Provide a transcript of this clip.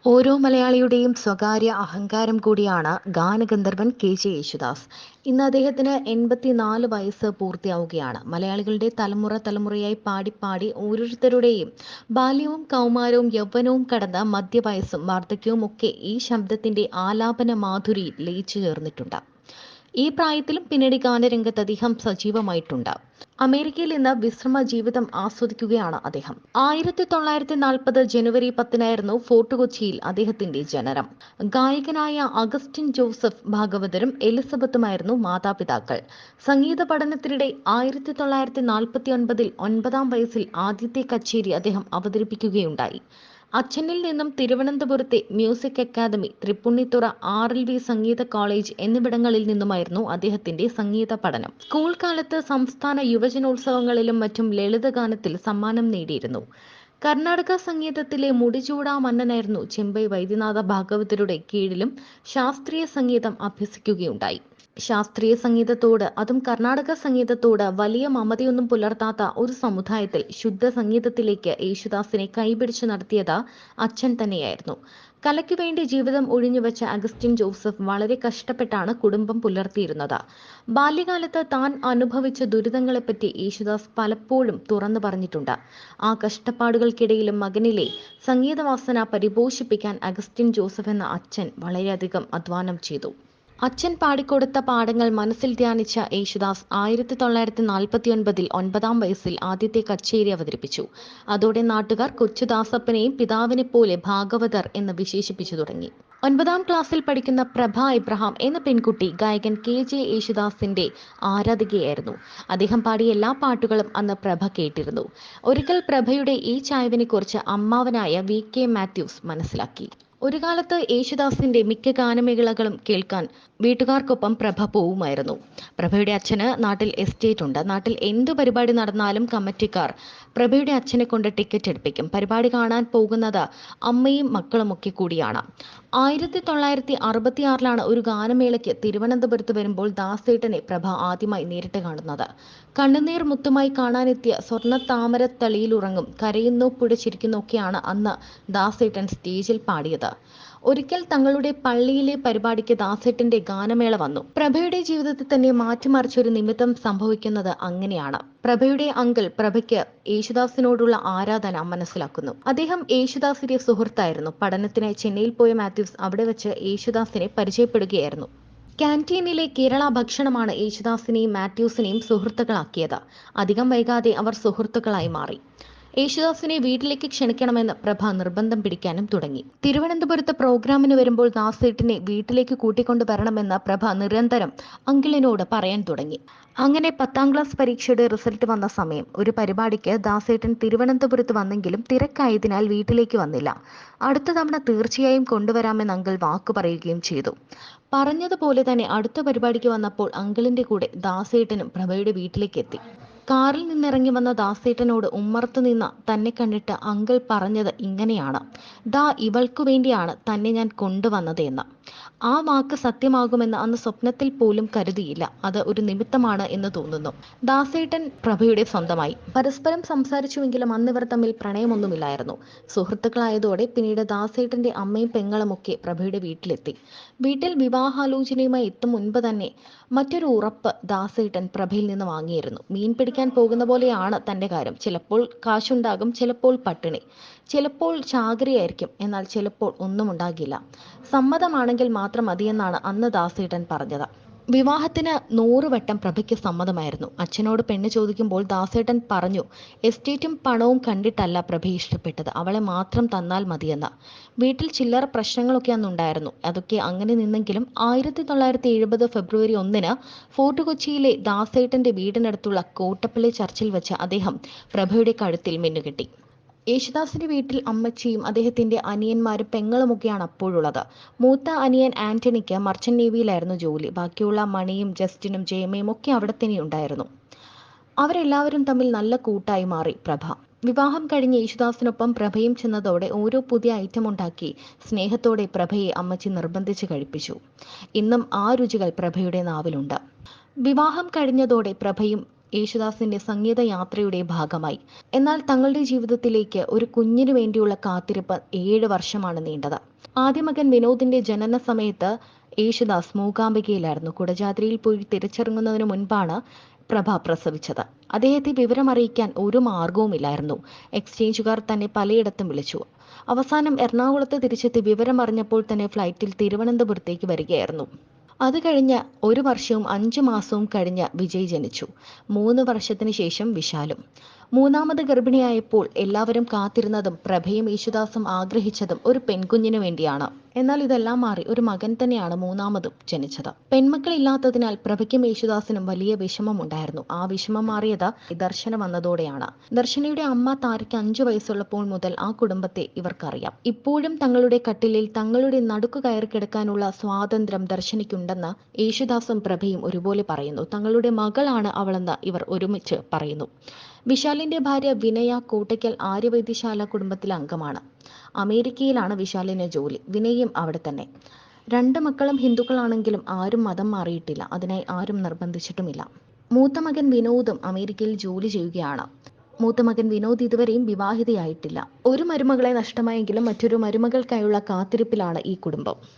ഓരോ മലയാളിയുടെയും സ്വകാര്യ അഹങ്കാരം കൂടിയാണ് ഗാനഗന്ധർവൻ കെ.ജെ. യേശുദാസ്. ഇന്ന് അദ്ദേഹത്തിന് 84 വയസ്സ് പൂർത്തിയാവുകയാണ്. മലയാളികളുടെ തലമുറയായി പാടി ഓരോരുത്തരുടെയും ബാല്യവും കൗമാരവും യൗവനവും കടന്ന മധ്യവയസ്സും വാർദ്ധക്യവും ഒക്കെ ഈ ശബ്ദത്തിന്റെ ആലാപന മാധുരിയിൽ ലയിച്ചു ചേർന്നിട്ടുണ്ട്. ഈ പ്രായത്തിലും പിന്നീട് ഗാനരംഗത്ത് അദ്ദേഹം സജീവമായിട്ടുണ്ട്. അമേരിക്കയിൽ ഇന്ന് വിശ്രമ ജീവിതം ആസ്വദിക്കുകയാണ് അദ്ദേഹം. 1940 ജനുവരി 10 ഫോർട്ട് കൊച്ചിയിൽ അദ്ദേഹത്തിന്റെ ജനനം. ഗായകനായ അഗസ്റ്റിൻ ജോസഫ് ഭാഗവതരും എലിസബത്തുമായിരുന്നു മാതാപിതാക്കൾ. സംഗീത പഠനത്തിനിടെ 1949 9-ാം വയസ്സിൽ ആദ്യത്തെ കച്ചേരി അദ്ദേഹം അവതരിപ്പിക്കുകയുണ്ടായി. അച്ഛനിൽ നിന്നും തിരുവനന്തപുരത്തെ മ്യൂസിക് അക്കാദമി, തൃപ്പുണിത്തുറ RLV സംഗീത കോളേജ് എന്നിവിടങ്ങളിൽ നിന്നുമായിരുന്നു അദ്ദേഹത്തിന്റെ സംഗീത പഠനം. സ്കൂൾ കാലത്ത് സംസ്ഥാന യുവജനോത്സവങ്ങളിലും മറ്റും ലളിതഗാനത്തിൽ സമ്മാനം നേടിയിരുന്നു. കർണാടക സംഗീതത്തിലെ മുടിചൂടാ മന്നനായിരുന്നു ചെമ്പൈ വൈദ്യനാഥ ഭാഗവതരുടെ കീഴിലും ശാസ്ത്രീയ സംഗീതം അഭ്യസിക്കുകയുണ്ടായി. ശാസ്ത്രീയ സംഗീതത്തോട്, അതും കർണാടക സംഗീതത്തോട് വലിയ മമതയൊന്നും പുലർത്താത്ത ഒരു സമുദായത്തിൽ ശുദ്ധ സംഗീതത്തിലേക്ക് യേശുദാസിനെ കൈപിടിച്ചു നടത്തിയത് അച്ഛൻ തന്നെയായിരുന്നു. കലയ്ക്ക് വേണ്ടി ജീവിതം ഒഴിഞ്ഞുവെച്ച അഗസ്റ്റിൻ ജോസഫ് വളരെ കഷ്ടപ്പെട്ടാണ് കുടുംബം പുലർത്തിയിരുന്നത്. ബാല്യകാലത്ത് താൻ അനുഭവിച്ച ദുരിതങ്ങളെപ്പറ്റി യേശുദാസ് പലപ്പോഴും തുറന്നു പറഞ്ഞിട്ടുണ്ട്. ആ കഷ്ടപ്പാടുകൾക്കിടയിലും മകനിലെ സംഗീതവാസന പരിപോഷിപ്പിക്കാൻ അഗസ്റ്റിൻ ജോസഫ് എന്ന അച്ഛൻ വളരെയധികം അധ്വാനം ചെയ്തു. അച്ഛൻ പാടിക്കൊടുത്ത പാഠങ്ങൾ മനസ്സിൽ ധ്യാനിച്ച യേശുദാസ് 1949 9-ാം വയസ്സിൽ ആദ്യത്തെ കച്ചേരി അവതരിപ്പിച്ചു. അതോടെ നാട്ടുകാർ കൊച്ചുദാസപ്പനെയും പിതാവിനെ പോലെ ഭാഗവതർ എന്ന് വിശേഷിപ്പിച്ചു തുടങ്ങി. 9-ാം ക്ലാസ്സിൽ പഠിക്കുന്ന പ്രഭ എബ്രഹാം എന്ന പെൺകുട്ടി ഗായകൻ കെ.ജെ. യേശുദാസിന്റെ ആരാധികയായിരുന്നു. അദ്ദേഹം പാടിയ എല്ലാ പാട്ടുകളും അന്ന് പ്രഭ കേട്ടിരുന്നു. ഒരിക്കൽ പ്രഭയുടെ ഈ ചായ്വിനെക്കുറിച്ച് അമ്മാവനായ V.K. മാത്യൂസ് മനസ്സിലാക്കി. ഒരു കാലത്ത് യേശുദാസിന്റെ മിക്ക ഗാനമേളകളും കേൾക്കാൻ വീട്ടുകാർക്കൊപ്പം പ്രഭ പോവുമായിരുന്നു. പ്രഭയുടെ അച്ഛന് നാട്ടിൽ എസ്റ്റേറ്റ് ഉണ്ട്. നാട്ടിൽ എന്തു പരിപാടി നടന്നാലും കമ്മിറ്റിക്കാർ പ്രഭയുടെ അച്ഛനെ കൊണ്ട് ടിക്കറ്റ് എടുപ്പിക്കും. പരിപാടി കാണാൻ പോകുന്നത് അമ്മയും മക്കളുമൊക്കെ കൂടിയാണ്. 1966 ഒരു ഗാനമേളയ്ക്ക് തിരുവനന്തപുരത്ത് വരുമ്പോൾ ദാസേട്ടനെ പ്രഭ ആദ്യമായി നേരിട്ട് കാണുന്നത്. കണ്ണുനീർ മുത്തുമായി കാണാനെത്തിയ സ്വർണ്ണത്താമരത്തളിയിലുറങ്ങും കരയുന്നു പുഴ ചിരിക്കുന്നു ഒക്കെയാണ് അന്ന് ദാസേട്ടൻ സ്റ്റേജിൽ പാടിയത്. ഒരിക്കൽ തങ്ങളുടെ പള്ളിയിലെ പരിപാടിക്ക് ദാസേട്ടന്റെ ഗാനമേള വന്നു. പ്രഭയുടെ ജീവിതത്തിൽ തന്നെ മാറ്റിമറിച്ചൊരു നിമിത്തം സംഭവിക്കുന്നത് അങ്ങനെയാണ്. പ്രഭയുടെ അങ്കിൾ പ്രഭയ്ക്ക് യേശുദാസിനോടുള്ള ആരാധന മനസ്സിലാക്കുന്നു. അദ്ദേഹം യേശുദാസിന്റെ സുഹൃത്തായിരുന്നു. പഠനത്തിനായി ചെന്നൈയിൽ പോയ മാത്യൂസ് അവിടെ വെച്ച് യേശുദാസിനെ പരിചയപ്പെടുകയായിരുന്നു. ക്യാൻറ്റീനിലെ കേരള ഭക്ഷണമാണ് യേശുദാസിനെയും മാത്യൂസിനെയും സുഹൃത്തുക്കളാക്കിയത്. അധികം വൈകാതെ അവർ സുഹൃത്തുക്കളായി മാറി. യേശുദാസിനെ വീട്ടിലേക്ക് ക്ഷണിക്കണമെന്ന് പ്രഭ നിർബന്ധം പിടിക്കാനും തുടങ്ങി. തിരുവനന്തപുരത്ത് പ്രോഗ്രാമിന് വരുമ്പോൾ ദാസേട്ടനെ വീട്ടിലേക്ക് കൂട്ടിക്കൊണ്ടു വരണമെന്ന് പ്രഭ നിരന്തരം അങ്കിളിനോട് പറയാൻ തുടങ്ങി. അങ്ങനെ 10-ാം ക്ലാസ് പരീക്ഷയുടെ റിസൾട്ട് വന്ന സമയം ഒരു പരിപാടിക്ക് ദാസേട്ടൻ തിരുവനന്തപുരത്ത് വന്നെങ്കിലും തിരക്കായതിനാൽ വീട്ടിലേക്ക് വന്നില്ല. അടുത്ത തവണ തീർച്ചയായും കൊണ്ടുവരാമെന്ന് അങ്കിൾ വാക്കു പറയുകയും ചെയ്തു. പറഞ്ഞതുപോലെ തന്നെ അടുത്ത പരിപാടിക്ക് വന്നപ്പോൾ അങ്കിളിന്റെ കൂടെ ദാസേട്ടനും പ്രഭയുടെ വീട്ടിലേക്ക് എത്തി. കാറിൽ നിന്നിറങ്ങി വന്ന ദാസേട്ടനോട് ഉമ്മറത്തു നിന്ന് തന്നെ കണ്ടിട്ട് അങ്കിൾ പറഞ്ഞത് ഇങ്ങനെയാണ്: ദാ ഇവൾക്കു വേണ്ടിയാണ് തന്നെ ഞാൻ കൊണ്ടുവന്നത് എന്ന്. ആ വാക്ക് സത്യമാകുമെന്ന് അന്ന് സ്വപ്നത്തിൽ പോലും കരുതിയില്ല. അത് ഒരു നിമിത്തമാണ് എന്ന് തോന്നുന്നു. ദാസേട്ടൻ പ്രഭയുടെ സ്വന്തമായി. പരസ്പരം സംസാരിച്ചുവെങ്കിലും അന്നിവർ തമ്മിൽ പ്രണയമൊന്നുമില്ലായിരുന്നു. സുഹൃത്തുക്കളായതോടെ പിന്നീട് ദാസേട്ടന്റെ അമ്മയും പെങ്ങളുമൊക്കെ പ്രഭയുടെ വീട്ടിലെത്തി. വീട്ടിൽ വിവാഹാലോചനയുമായി എത്തും മുൻപ് തന്നെ മറ്റൊരു ഉറപ്പ് ദാസേട്ടൻ പ്രഭയിൽ നിന്ന് വാങ്ങിയിരുന്നു. മീൻ പിടിക്കാൻ പോകുന്ന പോലെയാണ് തന്റെ കാര്യം. ചിലപ്പോൾ കാശുണ്ടാകും, ചിലപ്പോൾ പട്ടിണി, ചിലപ്പോൾ ചാകരയായിരിക്കും, എന്നാൽ ചിലപ്പോൾ ഒന്നും ഉണ്ടാകില്ല. സമ്മതമാണെങ്കിൽ മാത്രം മതിയെന്നാണ് അന്ന് ദാസേട്ടൻ പറഞ്ഞത്. വിവാഹത്തിന് 100 വട്ടം പ്രഭയ്ക്ക് സമ്മതമായിരുന്നു. അച്ഛനോട് പെണ്ണ് ചോദിക്കുമ്പോൾ ദാസേട്ടൻ പറഞ്ഞു, എസ്റ്റേറ്റും പണവും കണ്ടിട്ടല്ല പ്രഭയെ ഇഷ്ടപ്പെട്ടത്, അവളെ മാത്രം തന്നാൽ മതിയെന്ന്. വീട്ടിൽ ചില്ലറ പ്രശ്നങ്ങളൊക്കെ അന്നുണ്ടായിരുന്നു. അതൊക്കെ അങ്ങനെ നിന്നെങ്കിലും 1970 ഫെബ്രുവരി 1 ഫോർട്ട് കൊച്ചിയിലെ ദാസേട്ടന്റെ വീടിനടുത്തുള്ള കോട്ടപ്പള്ളി ചർച്ചിൽ വെച്ച് അദ്ദേഹം പ്രഭയുടെ കഴുത്തിൽ മിന്നുകെട്ടി. യേശുദാസിന്റെ വീട്ടിൽ അമ്മച്ചിയും അദ്ദേഹത്തിന്റെ അനിയന്മാരും പെങ്ങളുമൊക്കെയാണ് അപ്പോഴുള്ളത്. മൂത്ത അനിയൻ ആന്റണിക്ക് മർച്ചന്റ് നേവിയിലായിരുന്നു ജോലി. ബാക്കിയുള്ള മണിയും ജസ്റ്റിനും ജയമയും ഒക്കെ അവിടെ തന്നെ ഉണ്ടായിരുന്നു. അവരെല്ലാവരും തമ്മിൽ നല്ല കൂട്ടായി മാറി പ്രഭ. വിവാഹം കഴിഞ്ഞ് യേശുദാസിനൊപ്പം പ്രഭയും ചെന്നതോടെ ഓരോ പുതിയ ഐറ്റം ഉണ്ടാക്കി സ്നേഹത്തോടെ പ്രഭയെ അമ്മച്ചി നിർബന്ധിച്ച് കഴിപ്പിച്ചു. ഇന്നും ആ രുചികൾ പ്രഭയുടെ നാവിലുണ്ട്. വിവാഹം കഴിഞ്ഞതോടെ പ്രഭയും യേശുദാസിന്റെ സംഗീത യാത്രയുടെ ഭാഗമായി. എന്നാൽ തങ്ങളുടെ ജീവിതത്തിലേക്ക് ഒരു കുഞ്ഞിനു വേണ്ടിയുള്ള കാത്തിരിപ്പ് 7 വർഷമാണ് നീണ്ടത്. ആദ്യ മകൻ വിനോദിന്റെ ജനന സമയത്ത് യേശുദാസ് മൂകാംബികയിലായിരുന്നു. കുടജാദ്രിയിൽ പോയി തിരിച്ചിറങ്ങുന്നതിന് മുൻപാണ് പ്രഭ പ്രസവിച്ചത്. അദ്ദേഹത്തെ വിവരമറിയിക്കാൻ ഒരു മാർഗവുമില്ലായിരുന്നു. എക്സ്ചേഞ്ചുകാർ തന്നെ പലയിടത്തും വിളിച്ചു. അവസാനം എറണാകുളത്ത് തിരിച്ചെത്തി വിവരമറിഞ്ഞപ്പോൾ തന്നെ ഫ്ലൈറ്റിൽ തിരുവനന്തപുരത്തേക്ക് വരികയായിരുന്നു. അത് കഴിഞ്ഞ് 1 വർഷവും 5 മാസവും കഴിഞ്ഞ് വിജയ് ജനിച്ചു. 3 വർഷത്തിന് ശേഷം വിശാലും. മൂന്നാമത് ഗർഭിണിയായപ്പോൾ എല്ലാവരും കാത്തിരുന്നതും പ്രഭയും യേശുദാസും ആഗ്രഹിച്ചതും ഒരു പെൺകുഞ്ഞിനു വേണ്ടിയാണ്. എന്നാൽ ഇതെല്ലാം മാറി ഒരു മകൻ തന്നെയാണ് മൂന്നാമതും ജനിച്ചത്. പെൺമക്കളില്ലാത്തതിനാൽ പ്രഭയ്ക്കും യേശുദാസിനും വലിയ വിഷമമുണ്ടായിരുന്നു. ആ വിഷമം മാറിയത് ദർശന വന്നതോടെയാണ്. ദർശനയുടെ അമ്മ താരയ്ക്ക് 5 വയസ്സുള്ളപ്പോൾ മുതൽ ആ കുടുംബത്തെ ഇവർക്കറിയാം. ഇപ്പോഴും തങ്ങളുടെ കട്ടിലിൽ തങ്ങളുടെ നടുക്കു കയറി കിടക്കാനുള്ള സ്വാതന്ത്ര്യം ദർശനയ്ക്കുണ്ടെന്ന് യേശുദാസും പ്രഭയും ഒരുപോലെ പറയുന്നു. തങ്ങളുടെ മകളാണ് അവളെന്ന് ഇവർ ഒരുമിച്ച് പറയുന്നു. വിശാലിന്റെ ഭാര്യ വിനയ കോട്ടയ്ക്കൽ ആര്യവൈദ്യശാല കുടുംബത്തിലെ അംഗമാണ്. അമേരിക്കയിലാണ് വിശാലിന് ജോലി. വിനയും അവിടെ തന്നെ. 2 മക്കളും ഹിന്ദുക്കളാണെങ്കിലും ആരും മതം മാറിയിട്ടില്ല. അതിനായി ആരും നിർബന്ധിച്ചിട്ടുമില്ല. മൂത്ത മകൻ വിനോദും അമേരിക്കയിൽ ജോലി ചെയ്യുകയാണ്. മൂത്ത മകൻ വിനോദ് ഇതുവരെയും വിവാഹിതയായിട്ടില്ല. ഒരു മരുമകളെ നഷ്ടമായെങ്കിലും മറ്റൊരു മരുമകൾക്കായുള്ള കാത്തിരിപ്പിലാണ് ഈ കുടുംബം.